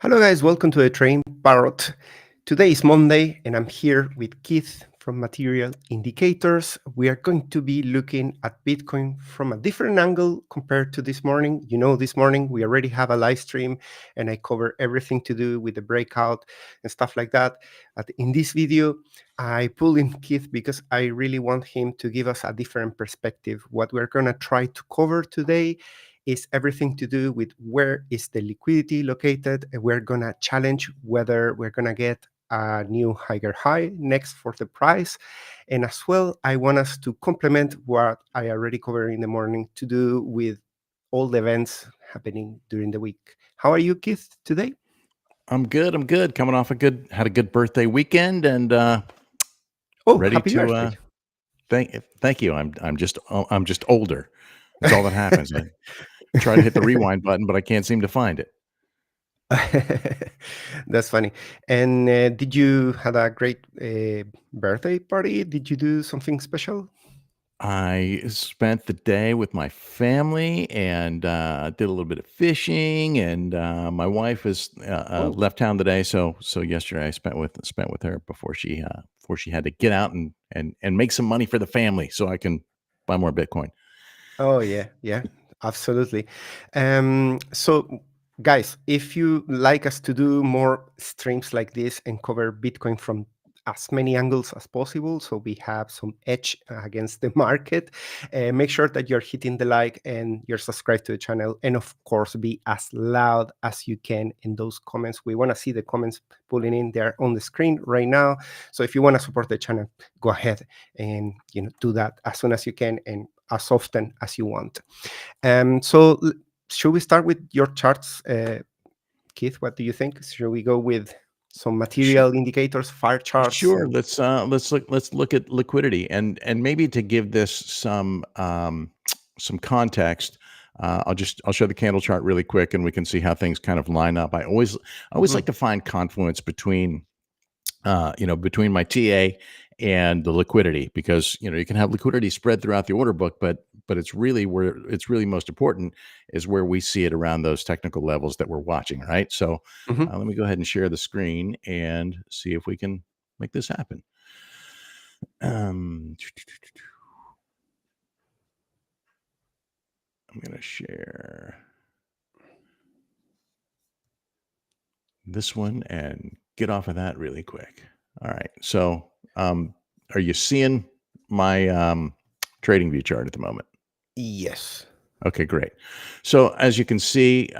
Hello, guys. Welcome to the Trading Parrot. Today is Monday, and I'm here with Keith from Material Indicators. We are going to be looking at Bitcoin from a different angle compared to this morning. This morning we already have a live stream, and I cover everything to do with the breakout and stuff like that. But in this video, I pulled in Keith because I really want him to give us a different perspective. What we're going to try to cover today is everything to do with where is the liquidity located. And we're going to challenge whether we're going to get a new higher high next for the price. And as well, I want us to complement what I already covered in the morning to do with all the events happening during the week. How are you, Keith, today? I'm good. I'm good. Coming off had a good birthday weekend and Oh, ready happy to birthday. thank you. I'm just older. That's all that happens. I try to hit the rewind button, but I can't seem to find it. That's funny. And did you had a great birthday party? Did you do something special? I spent the day with my family and did a little bit of fishing. And my wife is Oh, left town today, so yesterday I spent with her before she had to get out and make some money for the family so I can buy more Bitcoin. oh yeah, yeah, absolutely. So guys, if you like us to do more streams like this and cover Bitcoin from as many angles as possible, so we have some edge against the market, make sure that you're hitting the like and you're subscribed to the channel, and of course, be as loud as you can in those comments. We want to see the comments pulling in there on the screen right now. So if you want to support the channel, go ahead and do that as soon as you can and as often as you want. Should we start with your charts, Keith? What do you think? Should we go with some Sure. material indicators, fire charts, Sure. and Let's look at liquidity and maybe to give this some context. I'll show the candle chart really quick and we can see how things kind of line up. I always like Mhm. to find confluence between my TA and the liquidity, because you can have liquidity spread throughout the order book, but it's really where it's really most important is where we see it around those technical levels that we're watching, right? So Mhm. let me go ahead and share the screen and see if we can make this happen. I'm going to share this one and get off of that really quick. All right. So, are you seeing my trading view chart at the moment? Yes. Okay, great. So, as you can see,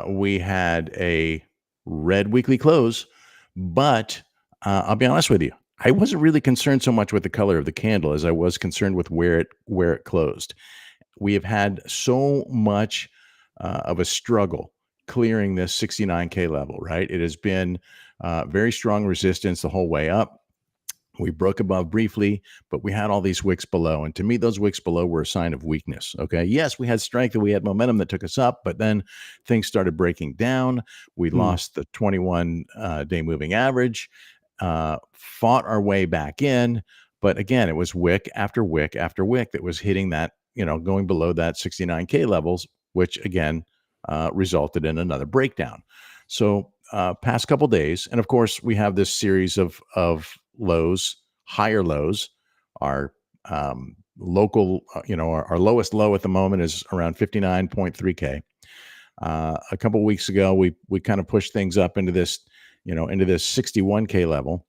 we had a red weekly close, but I'll be honest with you, I wasn't really concerned so much with the color of the candle as I was concerned with where it closed. We have had so much of a struggle clearing this 69K level, right? It has been very strong resistance the whole way up. We broke above briefly, but we had all these wicks below. And to me, those wicks below were a sign of weakness. Okay. Yes, we had strength and we had momentum that took us up, but then things started breaking down. We Mm. lost the 21 day moving average, fought our way back in. But again, it was wick after wick after wick that was hitting that, going below that 69K levels, which again resulted in another breakdown. So, past couple days, and of course, we have this series of lows, higher lows. Our local, our lowest low at the moment is around 59.3K. A couple weeks ago, we kind of pushed things up into this 61K level.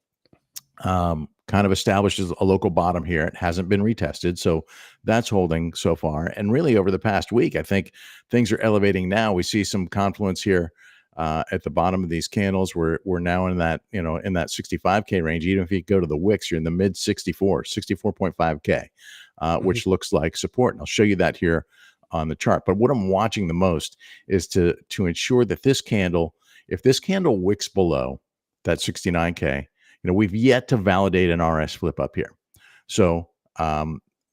Kind of establishes a local bottom here. It hasn't been retested, so that's holding so far. And really, over the past week, I think things are elevating now. We see some confluence here at the bottom of these candles. We're now in that in that 65K range. Even if you go to the wicks, you're in the mid 64.5K, Mhm. which looks like support. And I'll show you that here on the chart. But what I'm watching the most is to ensure that if this candle wicks below that 69K, we've yet to validate an RS flip up here. So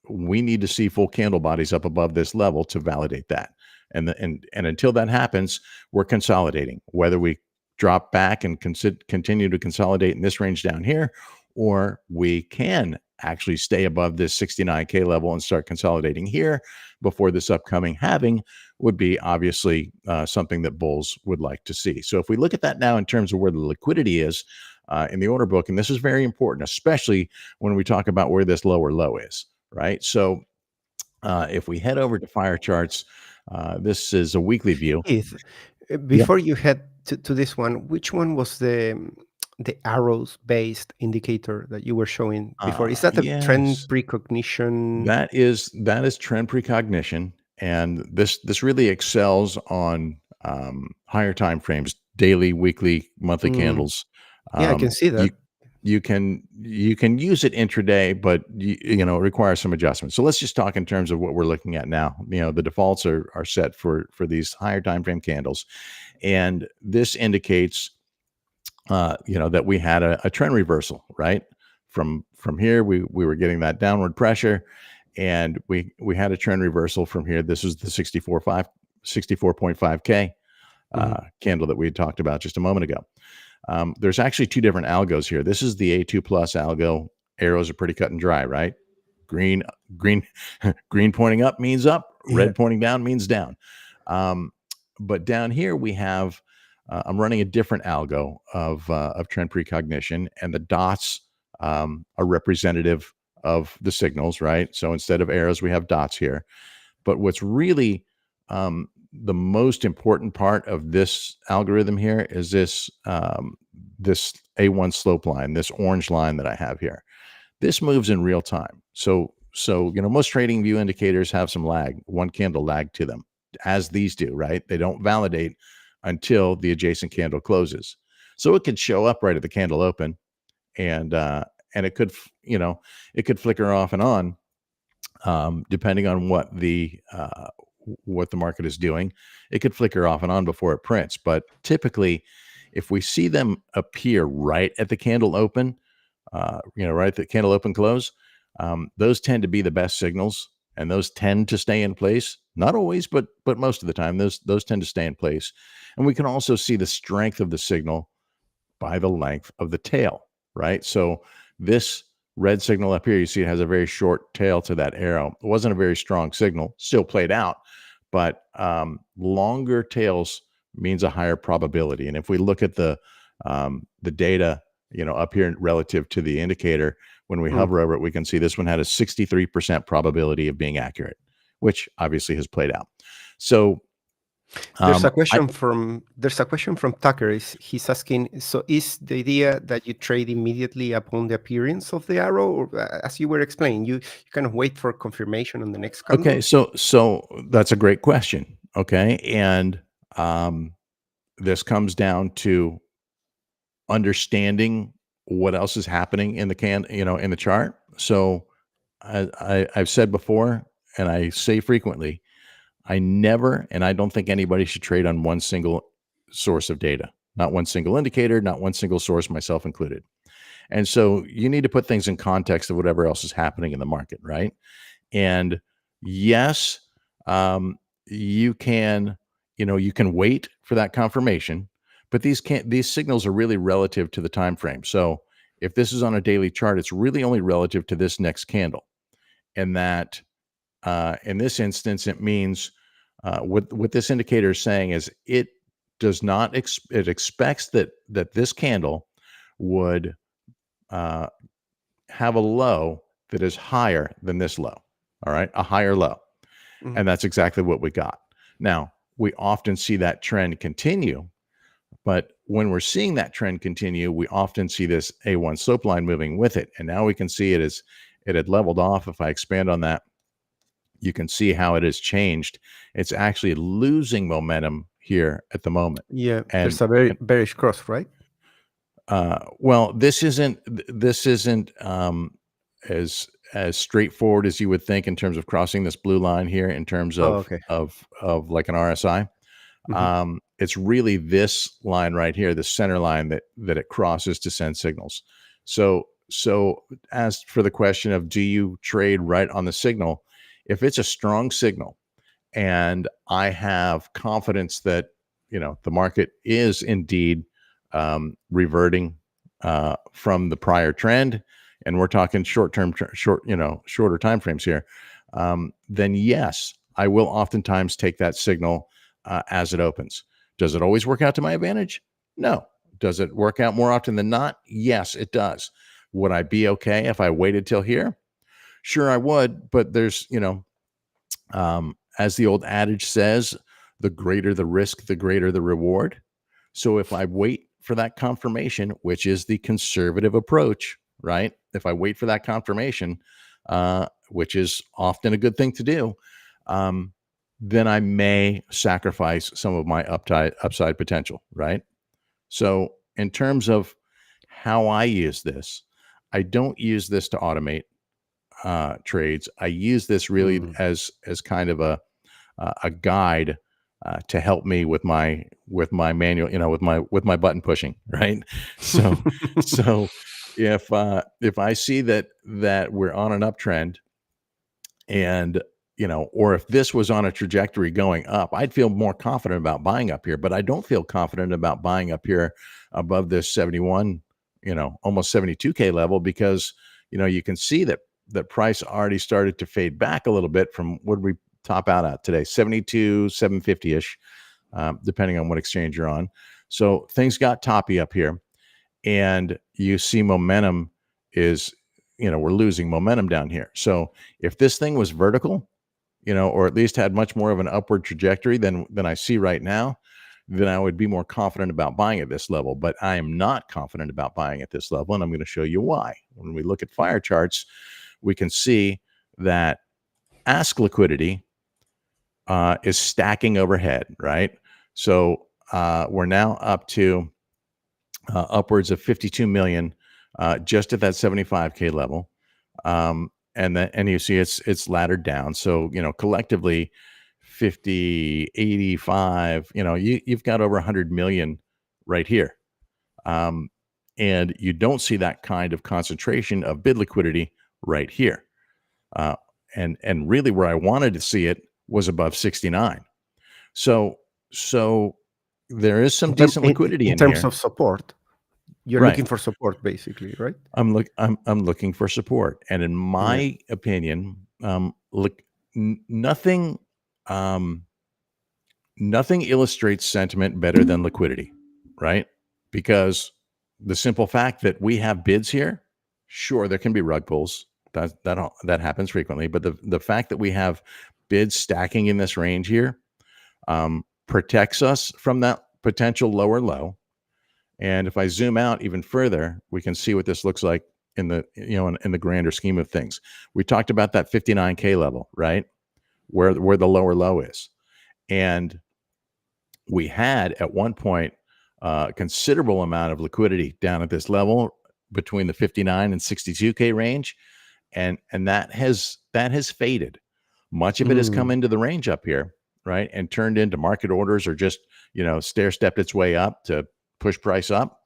we need to see full candle bodies up above this level to validate that. And until that happens, we're consolidating. Whether we drop back and continue to consolidate in this range down here, or we can actually stay above this 69K level and start consolidating here before this upcoming halving would be obviously something that bulls would like to see. So if we look at that now in terms of where the liquidity is in the order book, and this is very important, especially when we talk about where this lower low is, right? So if we head over to fire charts, this is a weekly view. Keith, Yeah. before you head to this one, which one was the arrows based indicator that you were showing before? Is that the trend Yes. precognition? That is trend precognition, and this really excels on higher time frames, daily, weekly, monthly Mm, candles. yeah, I can Um, see you that. you can use it intraday, but it requires some adjustment. So let's just talk in terms of what we're looking at now. The defaults are set for these higher time frame candles, and this indicates that we had a trend reversal, right? From here, we were getting that downward pressure, and we had a trend reversal from here. This was the 64.5K Mhm. candle that we had talked about just a moment ago. There's actually two different algos here. This is the A2 plus algo. Arrows are pretty cut and dry, right? Green, green, green pointing up means up. Yeah. Red pointing down means down. Um, but down here we have. I'm running a different algo of trend precognition, and the dots are representative of the signals, right? So instead of arrows, we have dots here. But what's really the most important part of this algorithm here is this A1 slope line, this orange line that I have here. This moves in real time. So most trading view indicators have some lag, one candle lag to them, as these do, right? They don't validate until the adjacent candle closes. So it could show up right at the candle open, and it could flicker off and on, depending on what the market is doing. It could flicker off and on before it prints. But typically, if we see them appear right at the candle open, right at the candle open close, those tend to be the best signals, and those tend to stay in place. Not always, but most of the time, those tend to stay in place. And we can also see the strength of the signal by the length of the tail, right? So this red signal up here, you see it has a very short tail to that arrow. It wasn't a very strong signal, still played out, but longer tails means a higher probability. And if we look at the data, up here relative to the indicator, when we Mm. hover over it, we can see this one had a 63% probability of being accurate, which obviously has played out. So There's a I question from Tucker. He's asking, so is the idea that you trade immediately upon the appearance of the arrow, or as you were explaining, you kind of wait for confirmation on the next Okay, candle? so that's a great question. Okay, and this comes down to understanding what else is happening in the chart. So I've said before, and I say frequently, I never, and I don't think anybody should trade on one single source of data, not one single indicator, not one single source, myself included. And so you need to put things in context of whatever else is happening in the market, right? And yes, you can, you can wait for that confirmation, but these signals are really relative to the time frame. So if this is on a daily chart, it's really only relative to this next candle. And that in this instance, it means what this indicator is saying is it does not it expects that this candle would uh, have a low that is higher than this low. All right, a higher low. Mhm. And that's exactly what we got. Now, we often see that trend continue, but when we're seeing that trend continue, we often see this A1 slope line moving with it. And now we can see it had leveled off. If I expand on that, you can see how it has changed. It's actually losing momentum here at the moment. Yeah, And there's a very bearish cross, right? well, this isn't as straightforward as you would think in terms of crossing this blue line here in terms Oh, of okay. of like an RSI. Mhm. It's really this line right here, the center line that it crosses to send signals. So as for the question of do you trade right on the signal, if it's a strong signal and I have confidence that the market is indeed reverting from the prior trend, and we're talking shorter time frames here, then yes, I will oftentimes take that signal as it opens. Does it always work out to my advantage? No. Does it work out more often than not? Yes, it does. Would I be okay if I waited till here? Sure, I would. But there's, as the old adage says, the greater the risk, the greater the reward. So if I wait for that confirmation, which is the conservative approach, right? If I wait for that confirmation, which is often a good thing to do, then I may sacrifice some of my upside potential, right? So in terms of how I use this, I don't use this to automate trades. I use this really as kind of a guide to help me with my manual, with my button pushing, right? So so if I see that we're on an uptrend, and or if this was on a trajectory going up, I'd feel more confident about buying up here. But I don't feel confident about buying up here above this 71, almost 72K level, because you can see that price already started to fade back a little bit from what we top out at today, 72, 750 ish, depending on what exchange you're on. So things got toppy up here, and you see momentum is, we're losing momentum down here. So if this thing was vertical, or at least had much more of an upward trajectory than I see right now, then I would be more confident about buying at this level. But I am not confident about buying at this level, and I'm going to show you why. When we look at fire charts, we can see that ask liquidity is stacking overhead, right? So we're now up to upwards of 52 million just at that 75K level. And you see it's laddered down. So, collectively 50, 85, you've got over 100 million right here. And you don't see that kind of concentration of bid liquidity right here. And really where I wanted to see it was above 69. So there is some decent liquidity in terms here. of support. You're Right. looking for support, basically, right? I'm looking for support, and in my opinion, nothing illustrates sentiment better than liquidity, right? Because the simple fact that we have bids here, sure, there can be rug pulls. That happens frequently, but the fact that we have bids stacking in this range here protects us from that potential lower low. And if I zoom out even further, we can see what this looks like in the in the grander scheme of things. We talked about that 59K level, right? Where the lower low is. And we had at one point a considerable amount of liquidity down at this level between the 59 and 62K range. And that has faded. Much of it has come into the range up here, right? And turned into market orders, or just, stair-stepped its way up to push price up.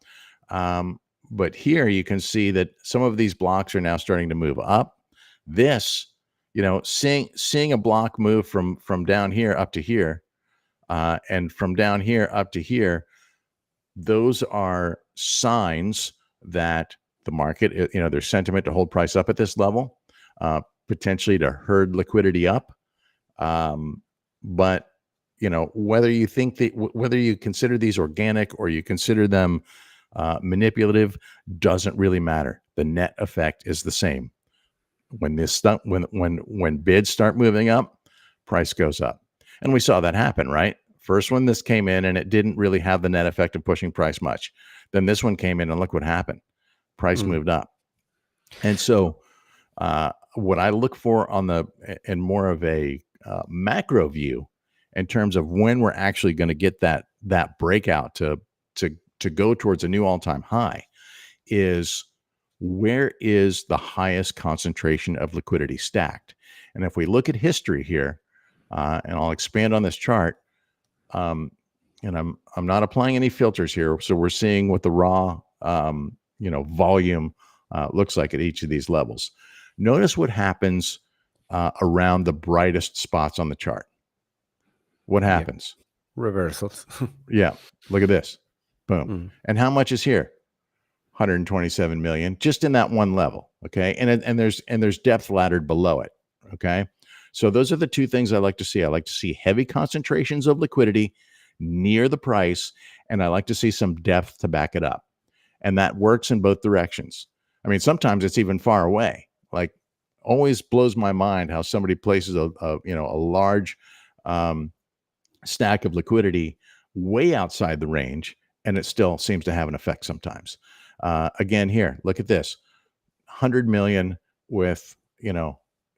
But here you can see that some of these blocks are now starting to move up. This, seeing a block move from down here up to here, and from down here up to here, those are signs that the market, there's sentiment to hold price up at this level, potentially to herd liquidity up. But whether you think that, whether you consider these organic or you consider them manipulative, doesn't really matter. The net effect is the same. When bids start moving up, price goes up, and we saw that happen, right? First when this came in, and it didn't really have the net effect of pushing price much. Then this one came in, and look what happened. Price moved up. And so what I look for in more of a macro view, in terms of when we're actually going to get that breakout to go towards a new all-time high, is where is the highest concentration of liquidity stacked. And if we look at history here, and I'll expand on this chart, and I'm not applying any filters here, so we're seeing what the raw volume looks like at each of these levels. Notice what happens around the brightest spots on the chart. What happens? Reversals. Yeah, look at this. Boom. And how much is here? 127 million just in that one level. Okay. And there's depth laddered below it. Okay. So those are the two things I like to see. I like to see heavy concentrations of liquidity near the price, and I like to see some depth to back it up. And that works in both directions. I mean, sometimes it's even far away. Like, always blows my mind how somebody places a large um, stack of liquidity way outside the range, and it still seems to have an effect sometimes. Again, here, look at this: 100 million with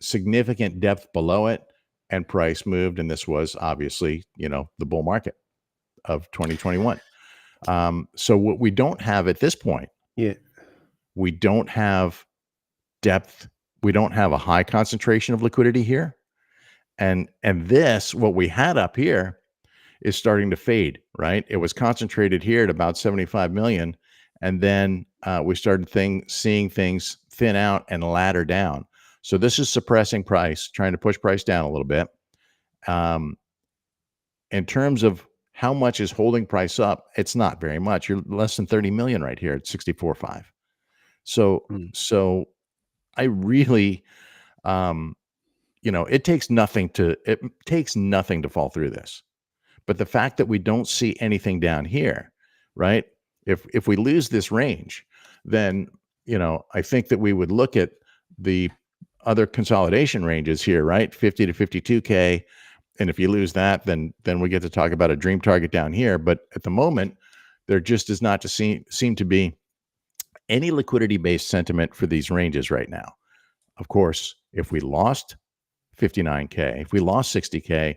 significant depth below it, and price moved, and this was obviously the bull market of 2021. So what we don't have at this point, Yeah. we don't have depth, we don't have a high concentration of liquidity here, and this, what we had up here, is starting to fade, right? It was concentrated here at about 75 million. And then we started seeing things thin out and ladder down. So this is suppressing price, trying to push price down a little bit. In terms of how much is holding price up, it's not very much. You're less than 30 million right here at 64.5. So, Mm. so I really, it takes nothing to fall through this. But the fact that we don't see anything down here, right? If we lose this range, then I think that we would look at the other consolidation ranges here, right? 50 to 52K. And if you lose that, then we get to talk about a dream target down here. But at the moment, there just does not seem to be any liquidity-based sentiment for these ranges right now. Of course, if we lost 59K, if we lost 60K,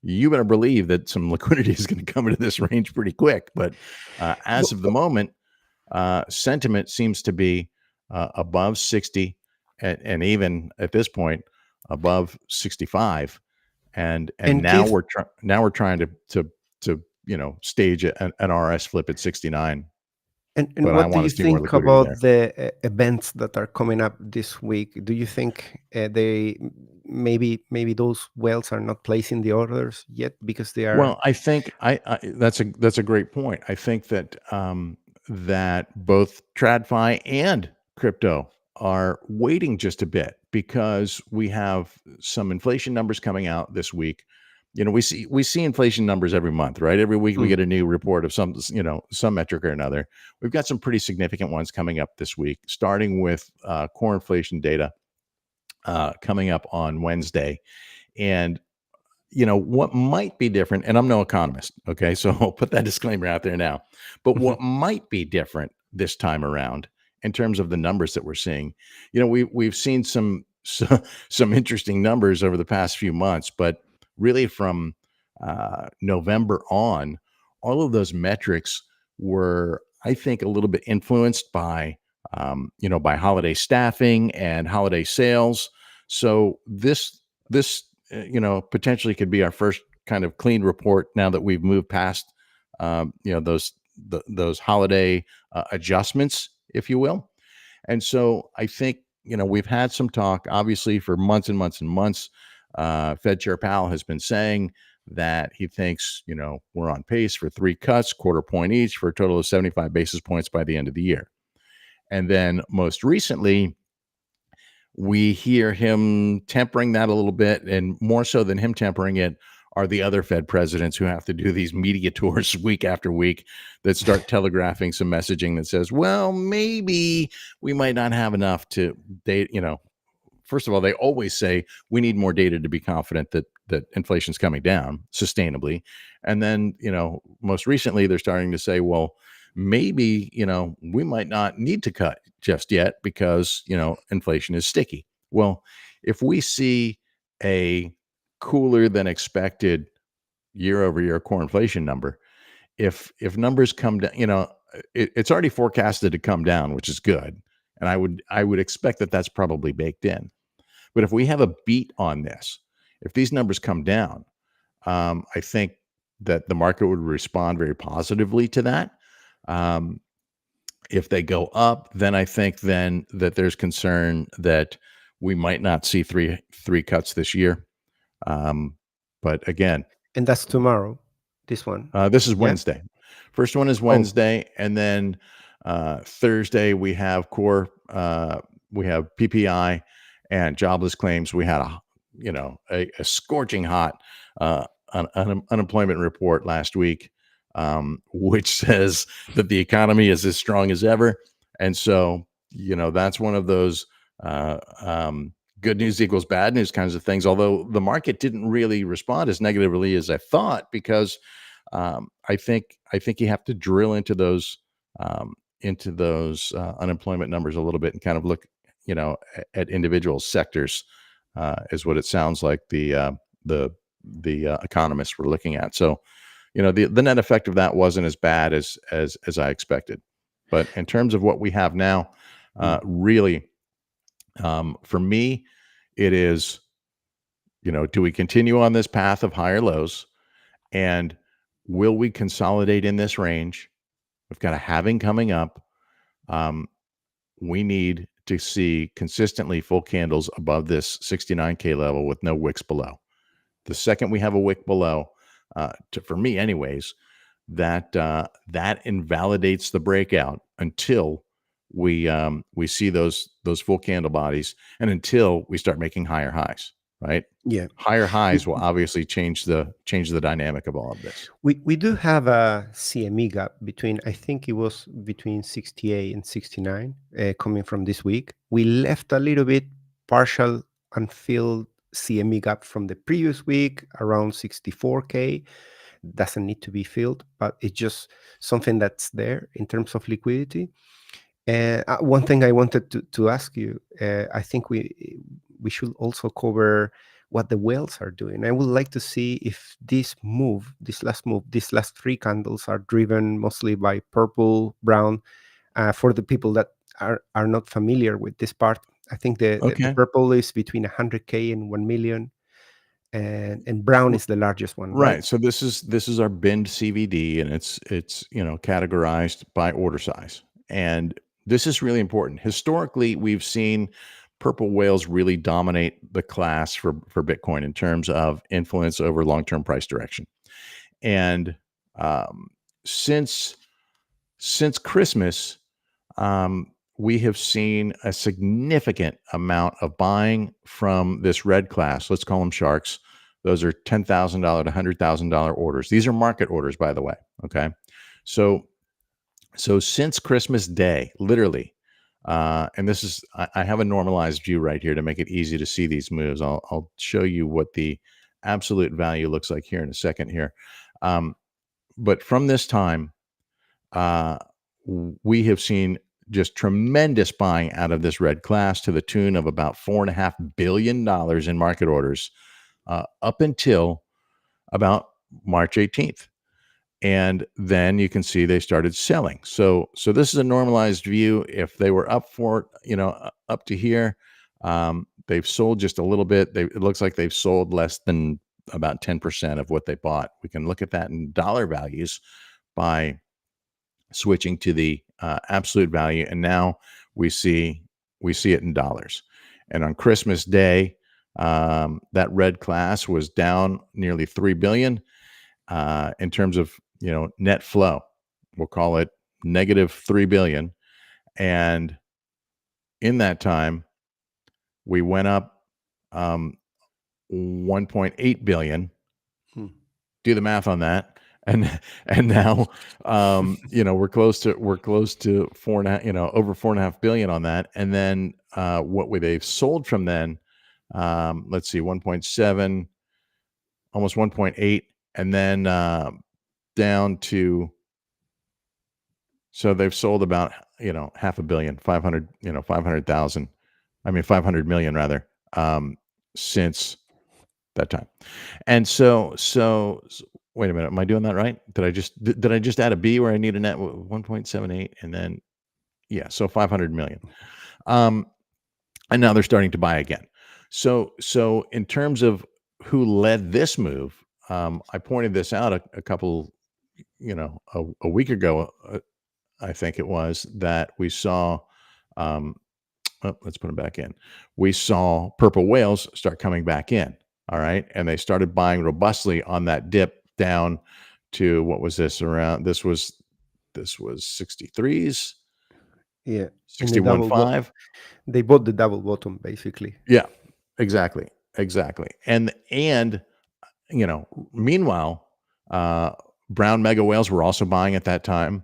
you better believe that some liquidity is going to come into this range pretty quick. But as of the moment, sentiment seems to be above 60, and even at this point above 65. And And now Keith, we're trying to stage an RS flip at 69. and But I what do want you to see more think liquidity about there. the events that are coming up this week? Do you think they maybe those whales are not placing the orders yet because they are? Well, I think that's a great point. I think that that both TradFi and crypto are waiting just a bit because we have some inflation numbers coming out this week. We see inflation numbers every month, right? Every week we Mm. get a new report of some metric or another. We've got some pretty significant ones coming up this week, starting with core inflation data coming up on Wednesday. And what might be different, and I'm no economist, okay, so I'll put that disclaimer out there now. But what might be different this time around in terms of the numbers that we're seeing, we've seen some interesting numbers over the past few months, but really from November on, all of those metrics were, I think, a little bit influenced by holiday staffing and holiday sales. So this potentially could be our first kind of clean report now that we've moved past, those holiday adjustments, if you will. And so I think, we've had some talk, obviously, for months and months and months. Fed Chair Powell has been saying that he thinks, we're on pace for 3 cuts, quarter point each, for a total of 75 basis points by the end of the year. And then most recently, we hear him tempering that a little bit, and more so than him tempering it are the other Fed presidents who have to do these media tours week after week that start telegraphing some messaging that says, well, maybe we might not have enough to date. First of all, they always say we need more data to be confident that inflation's coming down sustainably. And then, most recently they're starting to say, well, maybe, we might not need to cut just yet because, inflation is sticky. Well, if we see a cooler than expected year over year core inflation number, if numbers come down, it's already forecasted to come down, which is good. And I would expect that that's probably baked in. But if we have a beat on this, if these numbers come down, I think that the market would respond very positively to that. Um, if they go up, then I think then that there's concern that we might not see three cuts this year. But again, And that's tomorrow. This one. this is Yeah. Wednesday. First one is Oh. Wednesday, and then Thursday we have core, we have PPI and jobless claims. We had a scorching hot unemployment report last week, which says that the economy is as strong as ever. And so, that's one of those uh, um, good news equals bad news kinds of things. Although the market didn't really respond as negatively as I thought, because I think you have to drill um, into those unemployment numbers a little bit and kind of look, at individual sectors, is what it sounds like the economists were looking at. So, the net effect of that wasn't as bad as I expected. But in terms of what we have now, Mm. really, for me, it is, do we continue on this path of higher lows, and will we consolidate in this range? We've got a halving coming up. Um, we need to see consistently full candles above this 69K level with no wicks below. The second we have a wick below, for me anyways, that invalidates the breakout until we see those full candle bodies, and until we start making higher highs. Right, Yeah. higher We, highs will obviously change the dynamic of all of this. we do have a CME gap between, I think it was between 68 and 69, coming from this week. We left a little bit partial unfilled CME gap from the previous week around 64K. Doesn't need to be filled, but it's just something that's there in terms of liquidity. And one thing I wanted to ask you, I think we should also cover what the whales are doing. I would like to see if these last three candles are driven mostly by purple, brown. For the people that are not familiar with this part, I think the Okay. purple is between 100K and 1 million, and brown is the largest one, right? Right. So this is our binned CVD, and it's categorized by order size. And this is really important. Historically, we've seen purple whales really dominate the class for Bitcoin in terms of influence over long-term price direction. And um, since since Christmas, we have seen a significant amount of buying from this red class. Let's call them sharks. Those are $10,000 to $100,000 orders. These are market orders, by the way. Okay, so since Christmas Day, literally, and this is I have a normalized view right here to make it easy to see these moves. I'll show you what the absolute value looks like here in a second here. Um, but from this time, uh, we have seen just tremendous buying out of this red class to the tune of about $4.5 billion in market orders, up until about March 18th. And then you can see they started selling. So this is a normalized view. If they were up for, up to here, they've sold just a little bit. It looks like they've sold less than about 10% of what they bought. We can look at that in dollar values by switching to the absolute value, and now we see it in dollars. And on Christmas Day, that red class was down nearly 3 billion in terms of net flow. We'll call it negative 3 billion, and in that time, we went up 1.8 billion. Hmm. Do the math on that. And now we're close to 4.5, over 4.5 billion on that. And then what they've sold from then, let's see, 1.7, almost 1.8, and then down to, so they've sold about half a billion, 500, 500,000, 500 million rather, since that time. And so wait a minute, am I doing that right? Did I just add a B where I need a net 1.78, and then so 500 million. And now they're starting to buy again. So in terms of who led this move, I pointed this out a couple, a week ago, I think it was, that we saw, let's put them back in. We saw purple whales start coming back in. All right. And they started buying robustly on that dip down to, what was this, around, this was 63s. Yeah. And the double bot 61.5. they bought the double bottom basically. Yeah, exactly, exactly. And meanwhile, uh, brown mega whales were also buying at that time,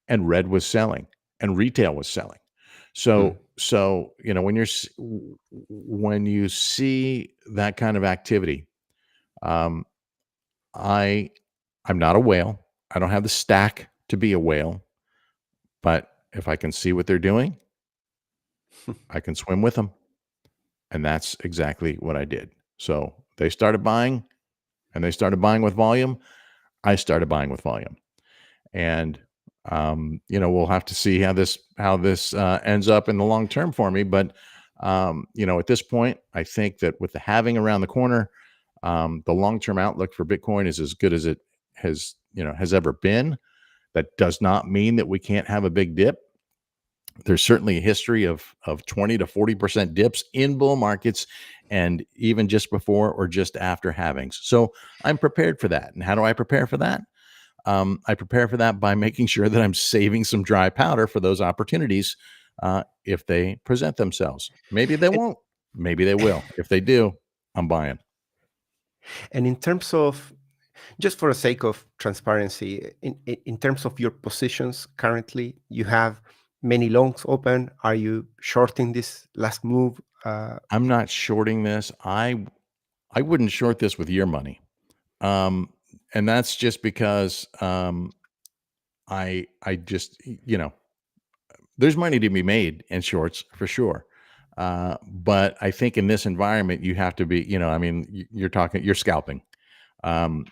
and red was selling, and retail was selling. Hmm. So when you see that kind of activity, um, I I'm not a whale. I don't have the stack to be a whale, but if I can see what they're doing, I can swim with them, and that's exactly what I did. So they started buying, and they started buying with volume. I started buying with volume, and we'll have to see how this ends up in the long term for me. But at this point, I think that with the halving around the corner, the long term outlook for Bitcoin is as good as it has ever been. That does not mean that we can't have a big dip. There's certainly a history of 20 to 40% dips in bull markets, and even just before or just after halvings. So I'm prepared for that. And how do I prepare for that? I prepare for that by making sure that I'm saving some dry powder for those opportunities if they present themselves. Maybe they And, won't. Maybe they will. If they do, I'm buying. and in terms of, just for the sake of transparency, in terms of your positions currently, you have many longs open. Are you shorting this last move? I'm not shorting this. I wouldn't short this with your money, and that's just because I just there's money to be made in shorts for sure. But I think in this environment, you have to be, I mean, you're scalping, um,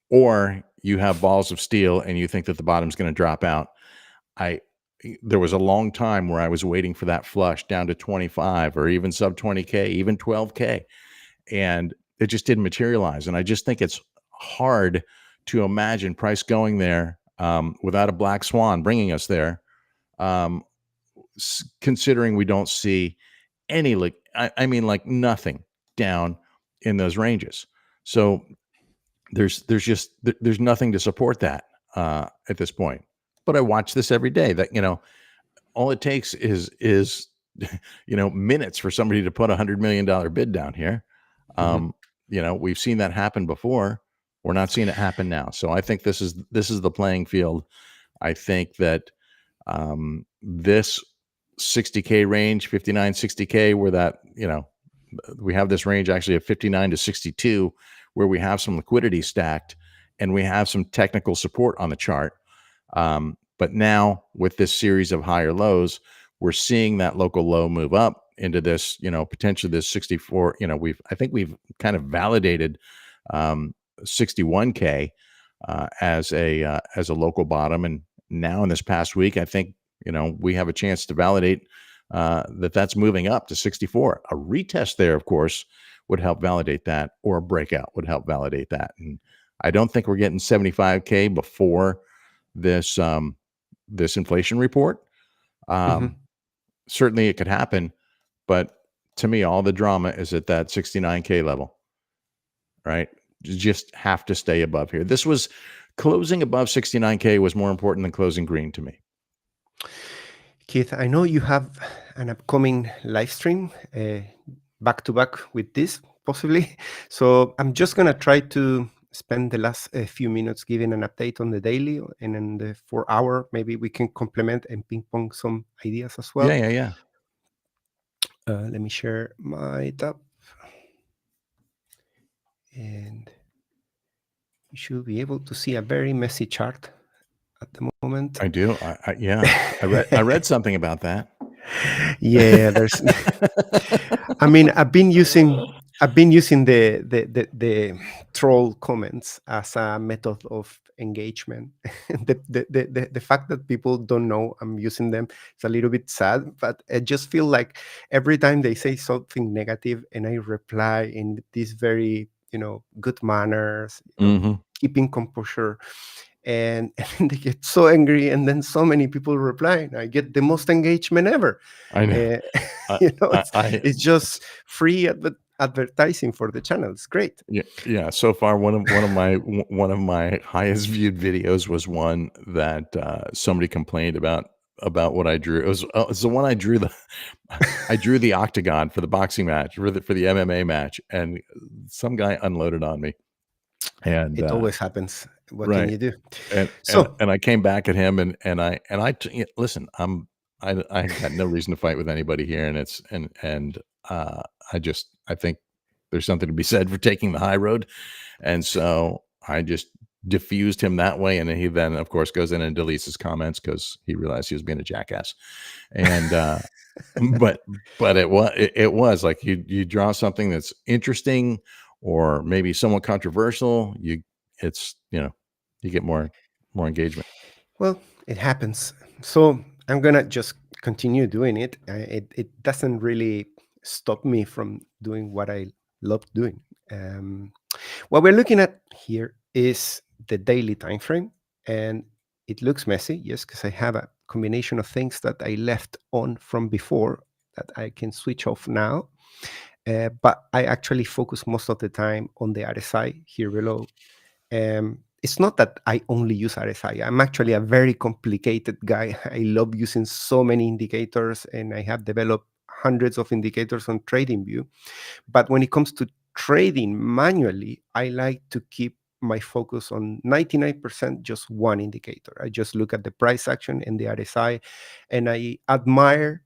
or you have balls of steel and you think that the bottom's going to drop out. I, there was a long time where I was waiting for that flush down to 25 or even sub 20K, even 12K, and it just didn't materialize. And I just think it's hard to imagine price going there without a black swan bringing us there. Um, Considering we don't see any I mean like nothing down in those ranges. So there's nothing to support that at this point. But I watch this every day. That all it takes is minutes for somebody to put $100 million bid down here. Mhm. Um, we've seen that happen before. We're not seeing it happen now. So I think this is the playing field. I think that this 60K range, 59, 60K, where we have this range actually of 59 to 62, where we have some liquidity stacked and we have some technical support on the chart. But now with this series of higher lows, we're seeing that local low move up into this, potentially this 64. I think we've kind of validated 61K as a local bottom, and now in this past week, I think we have a chance to validate that's moving up to 64. A retest there, of course, would help validate that, or a breakout would help validate that. And I don't think we're getting 75K before this inflation report. Mhm. Certainly, it could happen, but to me, all the drama is at that 69K level, right? You just have to stay above here. This was closing above 69K was more important than closing green to me. Keith, I know you have an upcoming live stream back to back with this, possibly. So I'm just going to try to spend the last few minutes giving an update on the daily, and in the 4 hour, maybe we can complement and ping pong some ideas as Yeah, well. yeah, yeah. Let me share my tab, and you should be able to see a very messy chart at the moment. I do. Yeah. I read something about that. Yeah, there's I mean, I've been using the troll comments as a method of engagement. The fact that people don't know I'm using them is a little bit sad, but I just feel like every time they say something negative and I reply in this very, good manners, Hmm. keeping composure, and, and they get so angry, and then so many people reply, and I get the most engagement ever. I know. uh, I, I, it's I it's just free advertising for the channel. It's great. Yeah, yeah. So far, one of my highest viewed videos was one that somebody complained about about what I drew. It's the one I drew the I drew the octagon for the boxing match for the MMA match, and some guy unloaded on me, and It always happens. What can right, you do? and So, I came back at him, listen, I got no reason to fight with anybody here, and it's and I think there's something to be said for taking the high road, and so I just diffused him that way, and he then, of course, goes in and deletes his comments because he realized he was being a jackass, and but it was like you draw something that's interesting or maybe somewhat controversial, it's you get more engagement. well, it happens. So I'm gonna just continue doing it. It doesn't really stop me from doing what I love doing. Um, what we're looking at here is the daily time frame, and it looks messy, yes, because I have a combination of things that I left on from before that I can switch off now. But I actually focus most of the time on the RSI here below. It's not that I only use RSI. I'm actually a very complicated guy. I love using so many indicators, and I have developed hundreds of indicators on TradingView. But when it comes to trading manually, I like to keep my focus on 99% just one indicator. I just look at the price action and the RSI, and I admire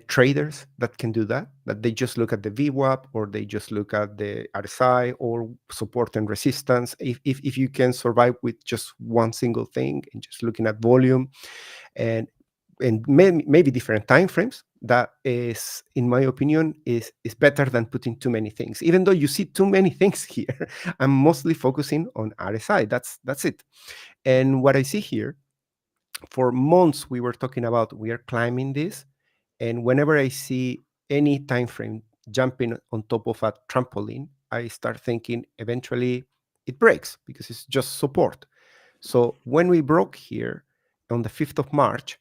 traders that can do that, that they just look at the VWAP or they just look at the RSI or support and resistance. If you can survive with just one single thing and just looking at volume and maybe different time frames, that is, in my opinion, is better than putting too many things. Even though you see too many things here, I'm mostly focusing on RSI. That's it. And what I see here, for months we were talking about we are climbing this, and whenever I see any time frame jumping on top of a trampoline, I start thinking eventually it breaks because it's just support. So when we broke here on the 5th of March,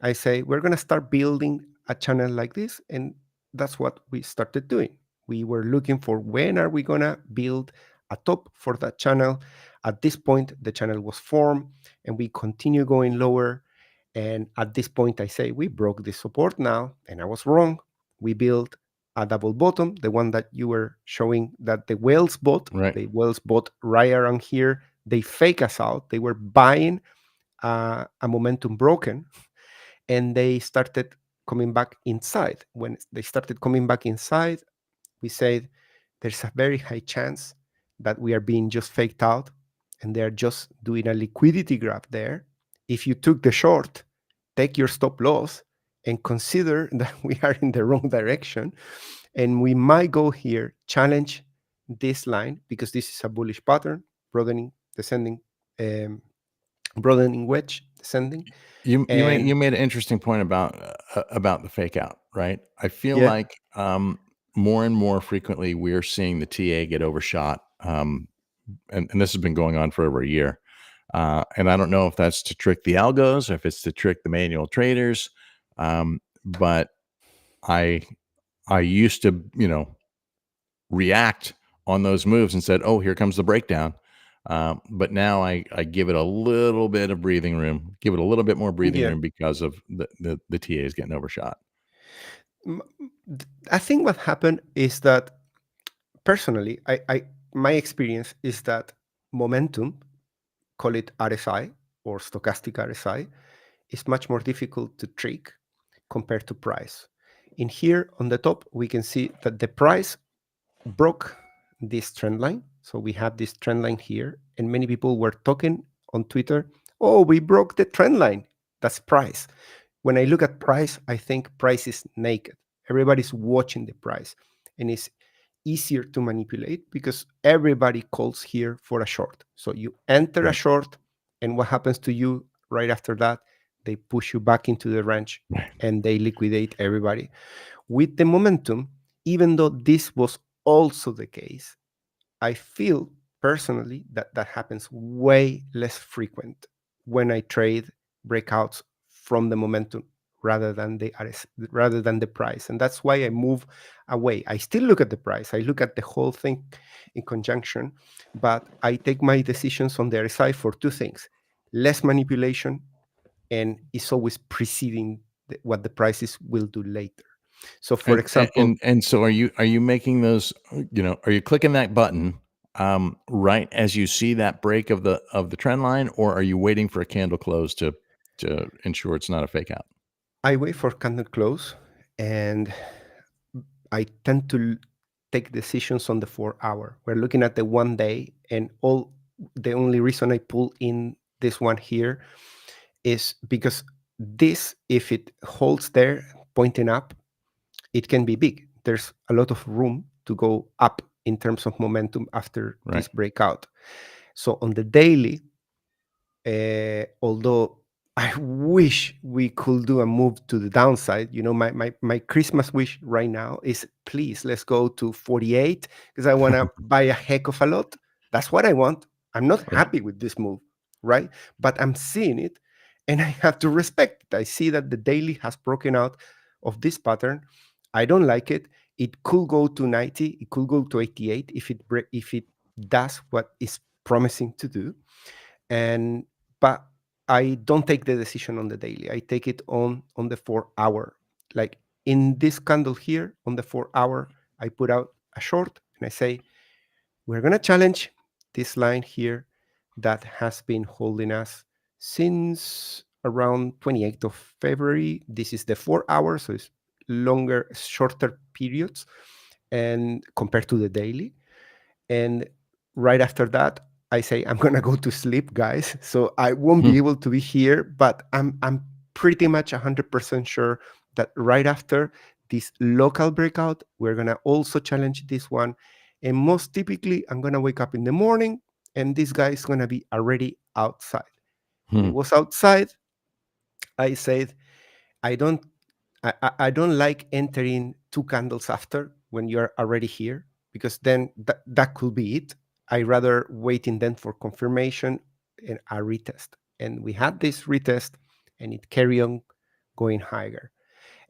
I say we're going to start building a channel like this, and that's what we started doing. We were looking for when are we going to build a top for that channel. At this point, the channel was formed, and we continue going lower. And at this point, I say we broke the support now, and I was wrong. We built a double bottom, the one that you were showing that the whales bought. Right. The whales bought right around here. They fake us out. They were buying a momentum broken, and they started coming back inside. When they started coming back inside, we said there's a very high chance that we are being just faked out and they're just doing a liquidity grab there. If you took the short, take your stop loss and consider that we are in the wrong direction. And we might go here, challenge this line because this is a bullish pattern, broadening, descending, um, broadening wedge, descending. You And made an interesting point about the fake out, right? I feel yeah, like more and more frequently we're seeing the TA get overshot, and this has been going on for over a year. And I don't know if that's to trick the algos or if it's to trick the manual traders, but I I used to react on those moves and said, "Oh, here comes the breakdown." But now I give it a little bit of breathing room, give it a little bit more breathing yeah. room because of the TAs getting overshot. M- I think what happened is that personally, I my experience is that momentum, call it RSI or stochastic RSI, is much more difficult to trick compared to price. In here on the top, we can see that the price broke this trend line. So we have this trend line here, and many people were talking on Twitter, oh, we broke the trend line. That's price. When I look at price, I think price is naked. Everybody's watching the price, and it's easier to manipulate because everybody calls here for a short. So you enter a Right. short, and what happens to you right after that? They push you back into the range Right. and they liquidate everybody. With the momentum, even though this was also the case, I feel personally that that happens way less frequent when I trade breakouts from the momentum rather than the rather than the price, and that's why I move away. I still look at the price. I look at the whole thing in conjunction, but I take my decisions on the RSI for two things: less manipulation and it's always preceding what the prices will do later. So, for And example, so are you making those, are you clicking that button, right as you see that break of the trend line, or are you waiting for a candle close to ensure it's not a fake out? I wait for candle close, and I tend to take decisions on the 4 hour. We're looking at the 1 day, and all the only reason I pull in this one here is because this, if it holds there pointing up, it can be big. There's a lot of room to go up in terms of momentum after Right. this breakout. So on the daily, although I wish we could do a move to the downside, my Christmas wish right now is, please, let's go to 48 because I want to buy a heck of a lot. That's what I want. I'm not Right. happy with this move, right? But I'm seeing it and I have to respect it. I see that the daily has broken out of this pattern. I don't like it. It could go to 90, it could go to 88 if it does what it's promising to do. And but I don't take the decision on the daily. I take it on the 4 hour. Like in this candle here on the 4 hour, I put out a short and I say we're gonna challenge this line here that has been holding us since around 28th of February. This is the 4 hours, so it's longer, shorter periods, and compared to the daily. And right after that, I say I'm gonna go to sleep, guys. So I won't Hmm. be able to be here, but I'm pretty much 100% sure that right after this local breakout, we're gonna also challenge this one. And most typically, I'm gonna wake up in the morning, and this guy is gonna be already outside. When Hmm. it was outside, I said I don't I don't like entering two candles after when you're already here because then that could be it. I rather waiting then for confirmation and a retest. And we had this retest and it carry on going higher.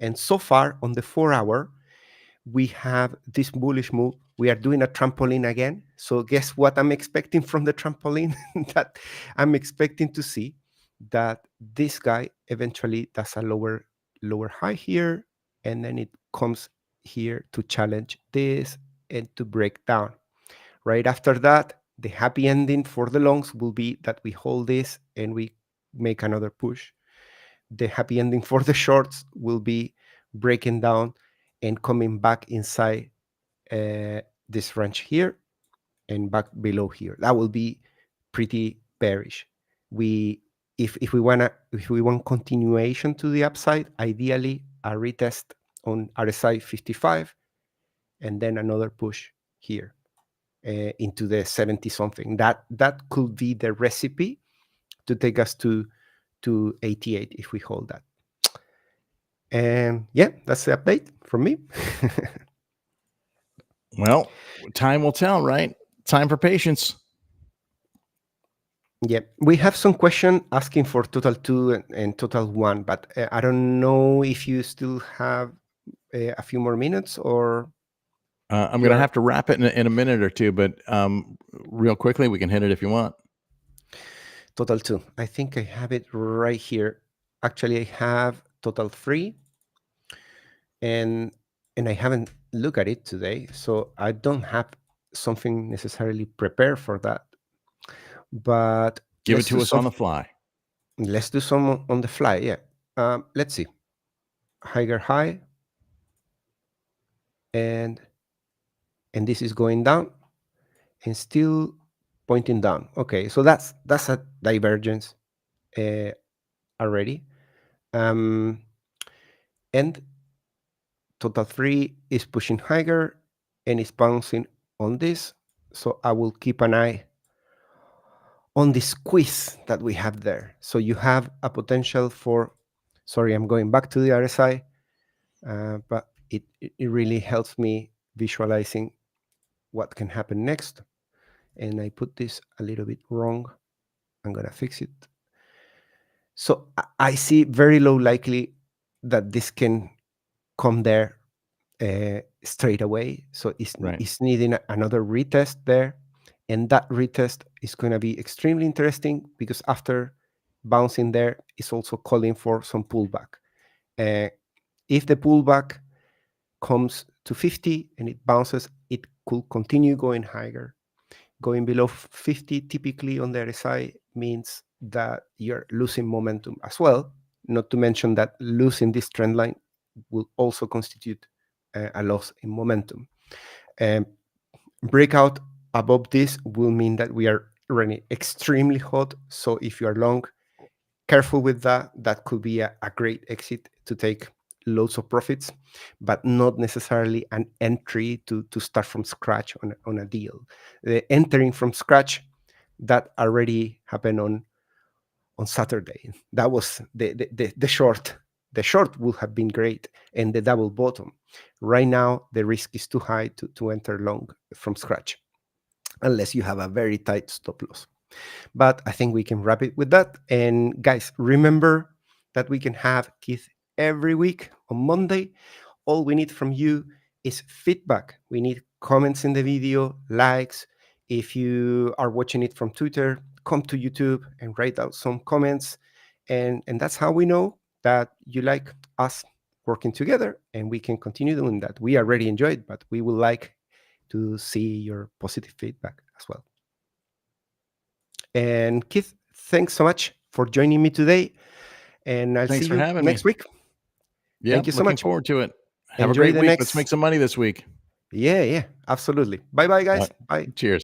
And so far on the 4 hour, we have this bullish move. We are doing a trampoline again. So guess what I'm expecting from the trampoline? That I'm expecting to see that this guy eventually does a lower high here, and then it comes here to challenge this and to break down. Right after that, the happy ending for the longs will be that we hold this and we make another push. The happy ending for the shorts will be breaking down and coming back inside this range here and back below here. That will be pretty bearish. We if we want continuation to the upside, ideally a retest on RSI 55 and then another push here into the 70 something. That could be the recipe to take us to 88 if we hold that. And yeah, that's the update from me. Well, time will tell, right? Time for patience. Yeah, we have some question asking for total two and total one, but I don't know if you still have a few more minutes or I'm going to you're have to wrap it in a minute or two, but real quickly, we can hit it if you want. total two. I think I have it right here. Actually, I have total three, and I haven't looked at it today, so I don't have something necessarily prepared for that. But Give it to us on the fly. let's do some on the fly. Yeah. Let's see. Higher high, and this is going down and still pointing down. Okay, so that's a divergence uh, already. Um, and total three is pushing higher and is bouncing on this. So I will keep an eye on the squeeze that we have there. So you have a potential for, sorry, I'm going back to the RSI, but it really helps me visualizing what can happen next. And I put this a little bit wrong. I'm gonna fix it. So I see very low likely that this can come there straight away. So Right. it's needing another retest there. And that retest is going to be extremely interesting because after bouncing there is also calling for some pullback. Uh, if the pullback comes to 50 and it bounces, it could continue going higher. Going below 50 typically on the RSI means that you're losing momentum as well. Not to mention that losing this trend line will also constitute a loss in momentum. Breakout above this will mean that we are running extremely hot. So if you are long, careful with that. That could be a great exit to take loads of profits, but not necessarily an entry to start from scratch on a deal. The entering from scratch, that already happened on Saturday. That was the short. The short would have been great, and the double bottom. Right now, the risk is too high to enter long from scratch, unless you have a very tight stop loss. But I think we can wrap it with that. And guys, remember that we can have Keith every week on Monday. All we need from you is feedback. We need comments in the video, likes. If you are watching it from Twitter, come to YouTube and write out some comments. And that's how we know that you like us working together, and we can continue doing that. We already enjoy it, but we would like to see your positive feedback as well. And Keith, thanks so much for joining me today. And I'll see Thanks for you having me. next week. Yeah, Thank you so looking much. forward to it. Have a Enjoy great the week. Let's next. make some money this week. Yeah, absolutely. Bye bye, guys. Bye. Cheers.